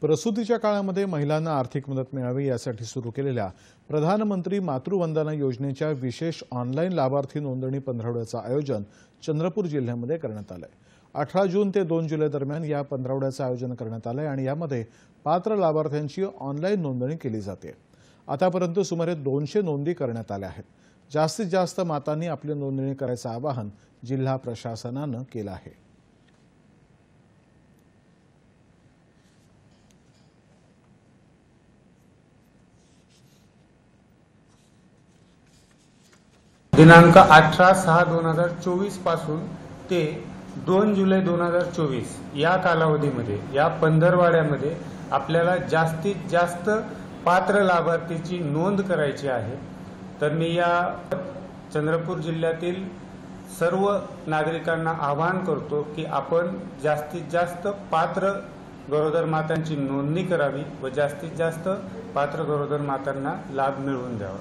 प्रसूतीच्या काळामध्ये महिलांना आर्थिक मदत मिळावी यासाठी सुरू केलेल्या प्रधानमंत्री मातृवंदना योजनेच्या विशेष ऑनलाईन लाभार्थी नोंदणी पंधरवड्याचं आयोजन चंद्रपूर जिल्ह्यामध्ये करण्यात आलंय। 18 जून ते 2 जुलै दरम्यान या पंधरवड्याचं आयोजन करण्यात आलंय आणि यामध्ये पात्र लाभार्थ्यांची ऑनलाईन नोंदणी केली जाते। आतापर्यंत सुमारे 200 नोंदी करण्यात आल्या आहेत। जास्तीत जास्त मातांनी आपली नोंदणी करायचं आवाहन जिल्हा प्रशासनानं केलं आहे। दिनांक 18/6/2024 पासून ते 2 जुलै 2024 या कालावधीमध्ये या पंधरवड्यामध्ये आपल्याला जास्तीत जास्त पात्र लाभार्थीची नोंद करायची आहे। तर मी या चंद्रपूर जिल्ह्यातील सर्व नागरिकांना आवाहन करतो की आपण जास्तीत जास्त पात्र गरोदर मातांची नोंदणी करावी व जास्तीत जास्त पात्र गरोदर मातांना लाभ मिळवून द्यावा।